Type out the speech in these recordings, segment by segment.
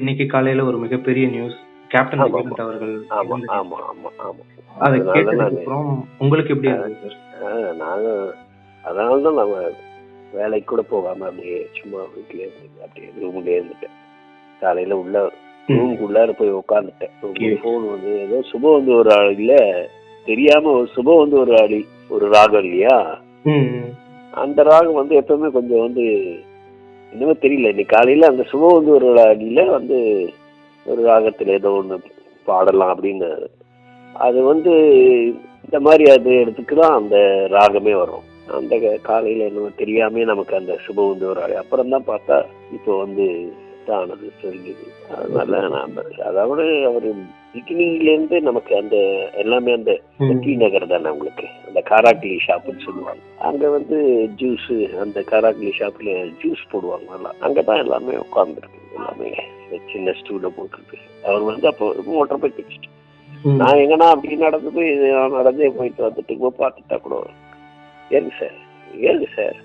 இன்னைக்கு காலையில ஒரு மிகப்பெரிய நியூஸ். கேப்டன் ஆமா, விக்ரமன் அவர்கள் ஆமா, இறந்து ஆமா, ஆமா, ஆமா. அத அதனால கேட்டதுக்கு நானு அப்புறம் உங்களுக்கு எப்படி இருந்தது சார்? நானும் அதனால தான் நம்ம வேலைக்கு கூட போகாம அப்படியே சும்மா வீட்லயே இருந்து அப்படியே ரூம்லயே இருந்துட்டேன். காலையில உள்ள ரூமுக்குள்ளார போய் உட்காந்துட்டேன். ஃபோன் வந்து ஏதோ சுபம் வந்து ஒரு ஆளில தெரியாம ஒரு சுபம் வந்து ஒரு ஆளி ஒரு ராகம் இல்லையா, அந்த ராகம் வந்து எப்பவுமே கொஞ்சம் வந்து இன்னுமே தெரியல. இன்னைக்கு காலையில அந்த சுபம் வந்து ஒரு அடியில வந்து ஒரு ராகத்துல ஏதோ ஒண்ணு பாடலாம் அப்படின்னு அது வந்து இந்த மாதிரி அது இடத்துக்கு தான் அந்த ராகமே வரும். அந்த காலையில என்ன தெரியாமே நமக்கு அந்த சுபம் வந்து ஒரு அப்புறம் தான் பார்த்தா இப்போ வந்து ஆனது தெரிஞ்சது. அதனால நான் அதோட அவரு பிகினிங்ல இருந்து நமக்கு அந்த எல்லாமே அந்த டி நகர் தானே உங்களுக்கு அந்த காராக்லி ஷாப்புன்னு சொல்லுவாங்க. அங்க வந்து ஜூஸ் அந்த காராக்லி ஷாப்ல ஜூஸ் போடுவாங்க. நல்லா அங்கதான் எல்லாமே உட்கார்ந்துருக்கு. எல்லாமே சின்ன ஸ்டூல போட்டுருக்கு. அவர் வந்து அப்போ மோட்டர் பைக் வச்சுட்டு நான் எங்கன்னா அப்படி நடந்து நடந்தே போயிட்டு வந்துட்டு பார்த்துட்டா கூட ஏறுங்க சார் ஏறுங்க சார்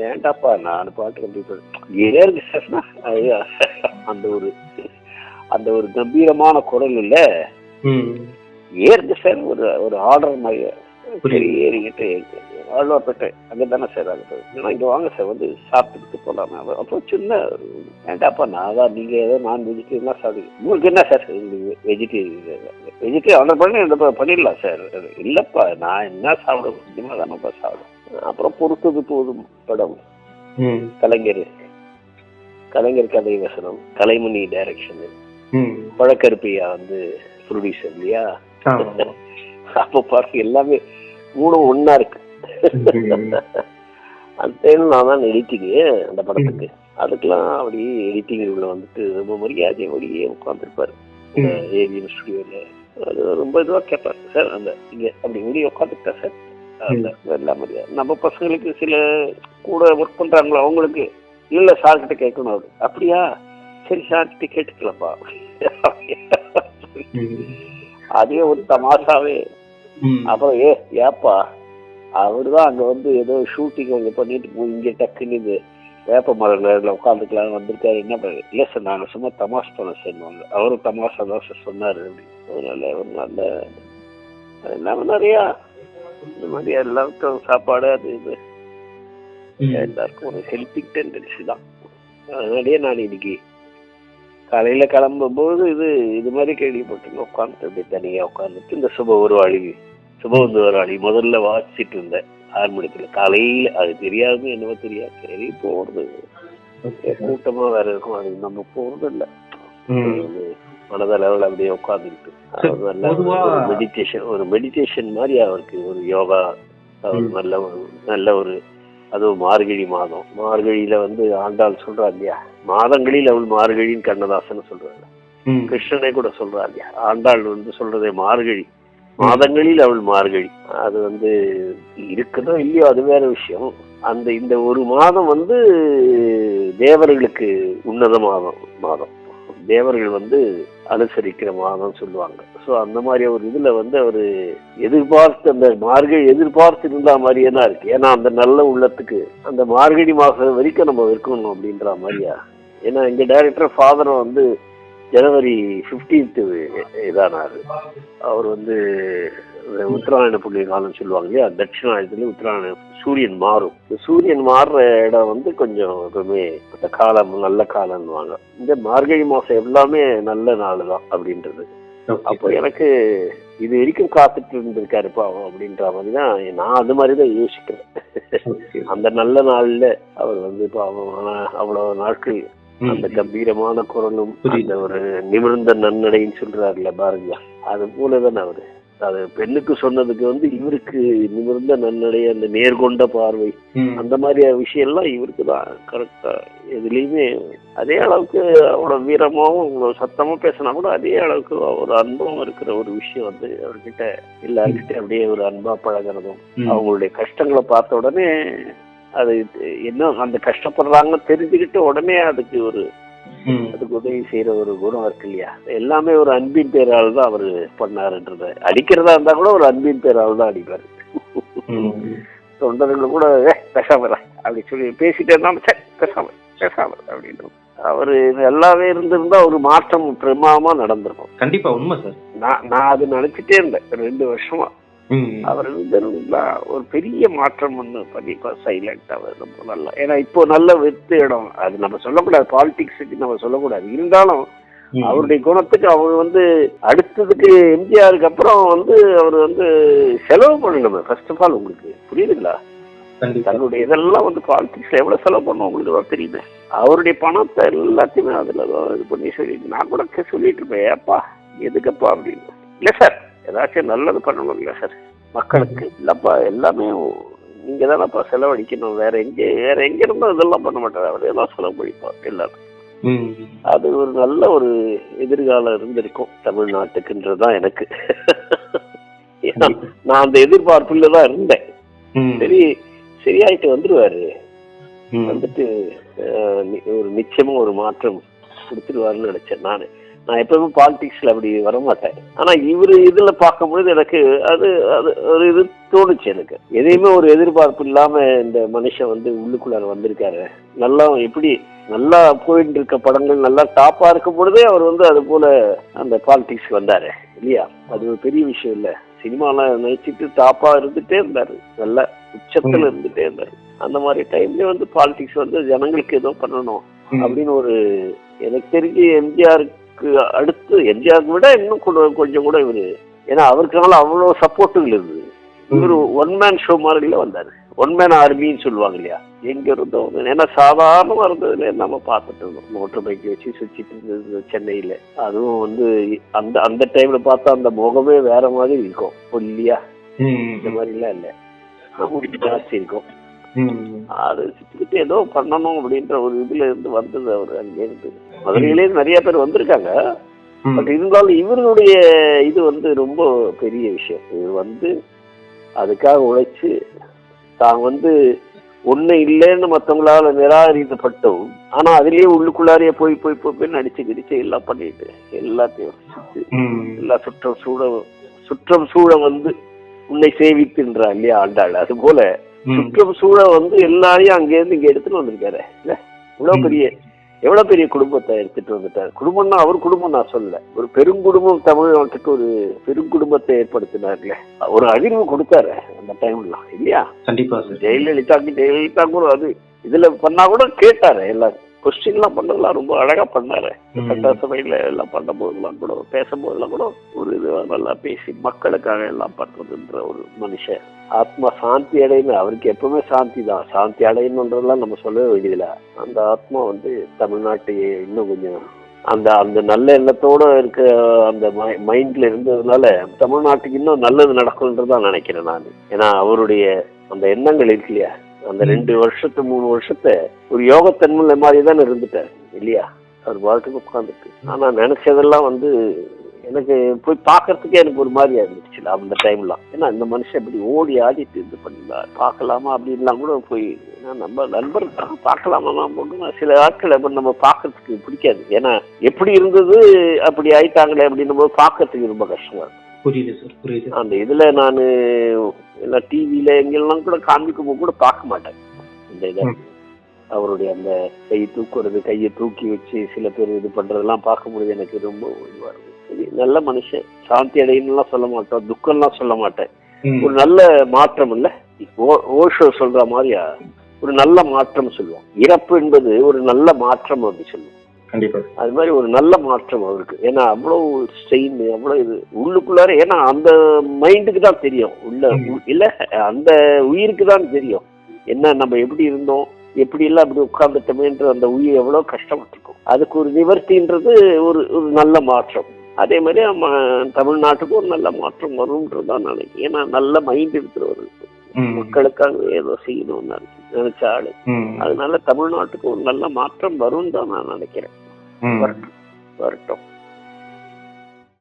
ஏண்டாப்பா நான் பாட்டு அப்படி ஏறுங்க சார்னா அந்த ஒரு கம்பீரமான குரல் இல்ல ஏறுங்க சார் ஒரு ஒரு ஆர்டர் மாதிரி சரி ஏறிக்கிட்டு ஆழ்வார்பேட்டை அங்கே தானே சார் அங்கே ஏன்னா இங்கே வாங்க சார் வந்து சாப்பிட்டுட்டு போகலாமே. அப்போ சின்ன வேண்டாப்பா நான் தான் நீங்கள் ஏதோ நான் வெஜிடேரியன்லாம் சாப்பிடுங்க உங்களுக்கு என்ன சார் வெஜிடேரியன் ஆர்டர் பண்ணி பண்ணிடலாம் சார். இல்லைப்பா நான் என்ன சாப்பிட முடியுமா தானப்பா சாப்பிடும். அப்புறம் பொறுத்தது போதும் படம் கலைஞர் கதை வசனம் கலைமணி டைரக்ஷனு பழக்கருப்பையா வந்து ப்ரொடியூசர் இல்லையா. அப்போ பாருங்க எல்லாமே மூணும் ஒன்னா இருக்கு. அந்த டைம் நான் தான் எடிட்டிங் அந்த படத்துக்கு அதுக்கெல்லாம் அப்படி எடிட்டிங் உள்ள வந்துட்டு ரொம்ப மரியாதை வழியே உட்காந்துருப்பாரு ஏவிஎம் ஸ்டுடியோல. அது ரொம்ப இதுவா கேட்பாரு சார் அந்த இங்க அப்படி வெளியே உட்காந்துட்டா சார் எல்லாம் மரியாதை. நம்ம பசங்களுக்கு சில கூட ஒர்க் பண்றாங்களோ அவங்களுக்கு இல்ல சார்கிட்ட கேட்கணும். அது அப்படியா சரி சார்கிட்ட கேட்டுக்கலாம்ப்பா. அதே ஒரு தமாஷாவே. அப்புறம் ஏப்பா அவருதான் அங்க வந்து ஏதோ ஷூட்டிங் அங்க பண்ணிட்டு இங்க டக்குன்னு இது வேப்ப மரம் நேரில் உட்காந்துக்கலாம் வந்திருக்காரு. என்ன பண்ணு இல்லை சார் நாங்கள் சும்மா தமாஷ் பண்ண சொன்னாங்க. அவரும் தமாஷா தான் சார் சொன்னாரு. அப்படி அதனால ஒரு நல்ல எல்லாமே நிறையா இந்த மாதிரி எல்லாருக்கும் சாப்பாடு அது இது எல்லாருக்கும் ஒரு ஹெல்பிங் டெண்டன்சி தான். அதனாலேயே நான் இன்னைக்கு காலையில கிளம்பும்போது இது மாதிரி கேள்விப்பட்டு உட்காந்துட்டு அப்படி தனியா உட்காந்துட்டு இந்த சுப வந்து ஒரு அழி முதல்ல வாசிச்சுட்டு இருந்தேன் ஹார்மோனியத்துல காலையில. அது தெரியாது என்னவோ தெரியாது. சரி போறது கூட்டமா வேற இருக்கும் அது நம்ம போறது இல்லை. மனதளவில் அப்படியே உட்காந்துக்கிட்டு ஒரு மெடிடேஷன் மாதிரி அவருக்கு ஒரு யோகா அவர் நல்ல ஒரு அதுவும் மார்கழி மாதம். மார்கழியில வந்து ஆண்டாள் சொல்றா இல்லையா மாதங்களில் அவள் மார்கழின்னு கண்ணதாசன் சொல்றாங்க. கிருஷ்ணனே கூட சொல்றா இல்லையா ஆண்டாள் வந்து சொல்றதே மார்கழி மாதங்களில் அவள் மார்கழி. அது வந்து இருக்குதோ இல்லையோ அது வேற விஷயம். இந்த ஒரு மாதம் வந்து தேவர்களுக்கு உன்னத மாதம் தேவர்கள் வந்து அனுசரிக்கிற மாதம் சொல்லுவாங்க. ஸோ அந்த மாதிரி ஒரு இதுல வந்து அவரு எதிர்பார்த்து அந்த மார்கழி எதிர்பார்த்து இருந்த மாதிரியே தான் இருக்கு. ஏன்னா அந்த நல்ல உள்ளத்துக்கு அந்த மார்கழி மாசம் வரைக்கும் நம்ம இருக்கணும் அப்படின்ற மாதிரியா. ஏன்னா எங்க டைரக்டர் ஃபாதரும் வந்து ஜனவரி 15 இதானாரு. அவர் வந்து உத்தராயண புண்ணிய காலம் சொல்லுவாங்க இல்லையா தட்சிணாயத்துல உத்தராயண சூரியன் மாறும். சூரியன் மாறுற இடம் வந்து கொஞ்சம் எப்பவுமே அந்த காலம் நல்ல காலம்னுவாங்க. இந்த மார்கழி மாசம் எல்லாமே நல்ல நாள் தான் அப்படின்றது. அப்போ எனக்கு இது வரைக்கும் காத்துட்டு இருந்திருக்காருப்பா அப்படின்ற மாதிரி தான் நான் அது மாதிரிதான் யோசிக்கிறேன். அந்த நல்ல நாள்ல அவர் வந்து அவ்வளவு நாட்கள் அந்த கம்பீரமான குரலும் அந்த ஒரு நிமிர்ந்த நன்னடைன்னு சொல்றாருல பாரதியார் அது போலதான் அவரு அது பெண்ணுக்கு சொன்னதுக்கு வந்து இவருக்கு நிமிர்ந்த நன்னடை அந்த நேர்கொண்ட பார்வை அந்த மாதிரி விஷயம் எல்லாம் இவருக்கு தான் கரெக்டா. எதுலையுமே அதே அளவுக்கு அவ்வளவு வீரமாவும் அவ்வளவு சத்தமா பேசினா கூட அதே அளவுக்கு ஒரு அன்பும் இருக்கிற ஒரு விஷயம் வந்து அவர்கிட்ட எல்லாருக்கிட்ட அப்படியே ஒரு அன்பா பழகிறதும் அவங்களுடைய கஷ்டங்களை பார்த்த உடனே அது என்ன அந்த கஷ்டப்படுறாங்கன்னு தெரிஞ்சுக்கிட்டு உடனே அதுக்கு உதவி செய்யற ஒரு குணம் இருக்கு இல்லையா. எல்லாமே ஒரு அன்பின் பேரால் தான் அவரு பண்ணாருன்றத. அடிக்கிறதா இருந்தா கூட ஒரு அன்பின் பேரால் தான் அடிப்பாரு. தொண்டர்கள் கூட பேசாம அப்படி சொல்லி பேசிட்டே இருந்தாலும் சரி பேசாம அப்படின்னு அவரு எல்லாமே இருந்திருந்தா ஒரு மாற்றம் பிரமாதமா நடந்திருக்கும். கண்டிப்பா உண்மை சார். நான் அது நினைச்சிட்டே இருந்தேன் 2 வருஷமா. அவர் இருந்திருந்தா ஒரு பெரிய மாற்றம் ஒண்ணு கண்டிப்பா சைலண்டா ரொம்ப நல்லா. ஏன்னா இப்போ நல்ல வெத்து இடம் அது நம்ம சொல்லக்கூடாது, பாலிடிக்ஸுக்கு நம்ம சொல்லக்கூடாது. இருந்தாலும் அவருடைய குணத்துக்கு அவர் அடுத்ததுக்கு எம்ஜிஆருக்கு அப்புறம் அவர் செலவு பண்ணணும். ஃபர்ஸ்ட் ஆஃப் ஆல் உங்களுக்கு புரியுதுங்களா? தன்னுடைய இதெல்லாம் பாலிடிக்ஸ்ல எவ்வளவு செலவு பண்ணோம் உங்களுக்கு தான் தெரியுது. அவருடைய பணத்தை எல்லாத்தையுமே அதுல இது பண்ணி சொல்லிட்டு நான் கூட சொல்லிட்டு இருப்பேன், ஏப்பா எதுக்கப்பா அப்படின்னு. இல்ல சார் ஏதாச்சும் நல்லது பண்ணணும் இல்ல சார் மக்களுக்கு, இல்லப்பா எல்லாமே நீங்க தானப்பா செலவழிக்கணும், வேற எங்க இருந்தும் இதெல்லாம் பண்ண மாட்டாரு, அவர் எல்லாம் செலவு பண்ணிப்பார் எல்லாரும். அது ஒரு நல்ல ஒரு எதிர்காலம் இருந்திருக்கும் தமிழ்நாட்டுக்குன்றதுதான் எனக்கு. நான் அந்த எதிர்பார்ப்புல தான் இருந்தேன். சரி சரியாயிட்டு வந்துருவாரு, வந்துட்டு ஒரு நிச்சயமா ஒரு மாற்றம் கொடுத்துருவாருன்னு நினைச்சேன். நான் எப்பவுமே பாலிடிக்ஸ்ல அப்படி வரமாட்டேன். ஆனா இவரு இதுல பார்க்கும்பொழுது எனக்கு அது அது ஒரு இது தோணுச்சு. எனக்கு எதையுமே ஒரு எதிர்பார்ப்பு இல்லாம இந்த மனுஷன் உள்ளுக்குள்ளார வந்திருக்காரு. நல்லா எப்படி நல்லா போயிட்டு இருக்க படங்கள் நல்லா டாப்பா இருக்கும் பொழுதே அவர் அது போல அந்த பாலிடிக்ஸ் வந்தாரு இல்லையா? அது ஒரு பெரிய விஷயம் இல்ல. சினிமாலாம் நினைச்சிட்டு டாப்பா இருந்துட்டே இருந்தாரு, நல்ல உச்சத்துல இருந்துட்டே இருந்தாரு. அந்த மாதிரி டைம்ல பாலிடிக்ஸ் ஜனங்களுக்கு ஏதோ பண்ணணும் அப்படின்னு ஒரு எனக்கு தெரிஞ்சு எம்ஜிஆருக்கு அடுத்து எம்ஜிஆருக்கு விட இன்னும் கொஞ்சம் கூட இவரு, ஏன்னா அவருக்கான அவ்வளவு சப்போர்ட்டுகள் இருந்தது. இவரு ஒன் மேன் ஷோ மாதிரில வந்தாரு, ஒன் மேன் ஆர்மின்னு சொல்லுவாங்க இல்லையா? எங்க இருந்தோம், ஏன்னா சாதாரணமா இருந்ததுல நம்ம பார்த்துட்டு இருந்தோம். மோட்டர் பைக் வச்சு சுற்றிட்டு இருந்தது சென்னையில. அதுவும் அந்த அந்த டைம்ல பார்த்தா அந்த முகமே வேற மாதிரி இருக்கும், இல்லையா? இந்த மாதிரி எல்லாம் இல்ல, முடி ஜாஸ்தி இருக்கும். அது சுத்திட்டு ஏதோ பண்ணணும் அப்படின்ற ஒரு இதுல இருந்து வந்தது. அவர் அங்கே இருந்து மதுரையிலே நிறைய பேர் வந்திருக்காங்க. பட் இருந்தாலும் இவருடைய இது ரொம்ப பெரிய விஷயம். இது அதுக்காக உழைச்சு தான் ஒண்ணு இல்லைன்னு மற்றவங்களால நிராகரிக்கப்பட்டோம். ஆனா அதுலயே உள்ளுக்குள்ளாரியே போய் போய் போய் நடிச்சு கிடிச்சு எல்லாம் பண்ணிட்டு எல்லாத்தையும் எல்லா சுற்றம் சூழ உன்னை சேவித்துன்றா இல்லையா ஆண்டாள்? அது போல சுற்றம் சூழ எல்லாரையும் அங்க இருந்து இங்க எடுத்துட்டு வந்திருக்காரு இல்ல? எவ்வளவு பெரிய குடும்பத்தை எடுத்துட்டு வந்துட்டாரு. குடும்பம்னா அவர் குடும்பம் நான் சொல்லல, ஒரு பெருங்குடும்பம் தமிழ்நாட்டுக்கு ஒரு பெருங்குடும்பத்தை ஏற்படுத்தினார்ல, ஒரு அதிர்வு கொடுத்தாரு அந்த டைம்ல இல்லையா? கண்டிப்பா. ஜெயலலிதா கூட அது இதுல பண்ணா கூட கேட்டாரு, எல்லாரும் கொஸ்டின் எல்லாம் பண்ணதெல்லாம் ரொம்ப அழகா பண்ணாரு. சட்டசபையில எல்லாம் பண்ண போதெல்லாம் கூட பேசும்போதெல்லாம் கூட ஒரு இது நல்லா பேசி மக்களுக்காக எல்லாம் பண்றதுன்ற ஒரு மனுஷன். ஆத்மா சாந்தி அடையணும், அவருக்கு எப்பவுமே சாந்தி தான். சாந்தி அடையணுன்றதெல்லாம் நம்ம சொல்லவே வேண்டியதில்ல. அந்த ஆத்மா தமிழ்நாட்டையே இன்னும் கொஞ்சம் அந்த அந்த நல்ல எண்ணத்தோட இருக்க அந்த மைண்ட்ல இருந்ததுனால தமிழ்நாட்டுக்கு இன்னும் நல்லது நடக்கும்ன்றதான் நினைக்கிறேன் நான். ஏன்னா அவருடைய அந்த எண்ணங்கள் இருக்கு இல்லையா, அந்த 2 வருஷத்து 3 வருஷத்தை ஒரு யோகத்தன்மை மாதிரி தான் இருந்துட்டார் இல்லையா? அவர் வாழ்க்கைக்கு உட்காந்துட்டு. ஆனா நினைச்சதெல்லாம் எனக்கு போய் பாக்குறதுக்கே எனக்கு ஒரு மாதிரியா இருந்துச்சு அந்த டைம்லாம். ஏன்னா இந்த மனுஷன் இப்படி ஓடி ஆடிட்டு இது பண்ணிடலாம் பாக்கலாமா அப்படின்லாம் கூட போய், நம்ம நண்பர் தான் பார்க்கலாமா போட்டு சில ஆட்களை நம்ம பாக்குறதுக்கு பிடிக்காது. ஏன்னா எப்படி இருந்தது அப்படி ஆயிட்டாங்களே அப்படின்னு போது பாக்குறதுக்கு ரொம்ப கஷ்டமா இருக்கும். புரியுது சார், புரியுது. அந்த இதுல நான் எல்லாம் டிவியில எங்கெல்லாம் கூட காண்பிக்கும் கூட பார்க்க மாட்டேன். இந்த இதை அவருடைய அந்த கையை தூக்குறது, கையை தூக்கி வச்சு சில பேர் இது பண்றதெல்லாம் பார்க்க முடியுது. எனக்கு ரொம்ப இதுவா இருக்கு. நல்ல மனுஷன், சாந்தி அடையணும்லாம் சொல்ல மாட்டோம், துக்கம்லாம் சொல்ல மாட்டேன். ஒரு நல்ல மாற்றம் இல்ல, ஓஷோ சொல்ற மாதிரியா ஒரு நல்ல மாற்றம் சொல்லுவோம். இறப்பு என்பது ஒரு நல்ல மாற்றம் அப்படி சொல்லுவோம். கண்டிப்பா அது மாதிரி ஒரு நல்ல மாற்றம் அவருக்கு. ஏன்னா அவ்வளவு ஸ்ட்ரெயின், அவ்வளவு இது உள்ளுக்குள்ளார. ஏன்னா அந்த மைண்டுக்கு தான் தெரியும், உள்ள இல்ல அந்த உயிருக்கு தான் தெரியும் என்ன நம்ம எப்படி இருந்தோம், எப்படி எல்லாம் அப்படி உட்கார்ந்துட்டோமேன்ற அந்த உயிர் எவ்வளவு கஷ்டப்பட்டிருக்கும். அதுக்கு ஒரு நிவர்த்தின்றது ஒரு ஒரு நல்ல மாற்றம். அதே மாதிரி தமிழ்நாட்டுக்கு ஒரு நல்ல மாற்றம் வரும்ன்றதான் நினைக்கிறேன். ஏன்னா நல்ல மைண்ட் இருக்கிறவர், மக்களுக்காக ஏதோ செய்யணும்னு நினைச்ச ஆளு. அதனால தமிழ்நாட்டுக்கு ஒரு நல்ல மாற்றம் வரும் தான் நான் நினைக்கிறேன். வரட்டும்.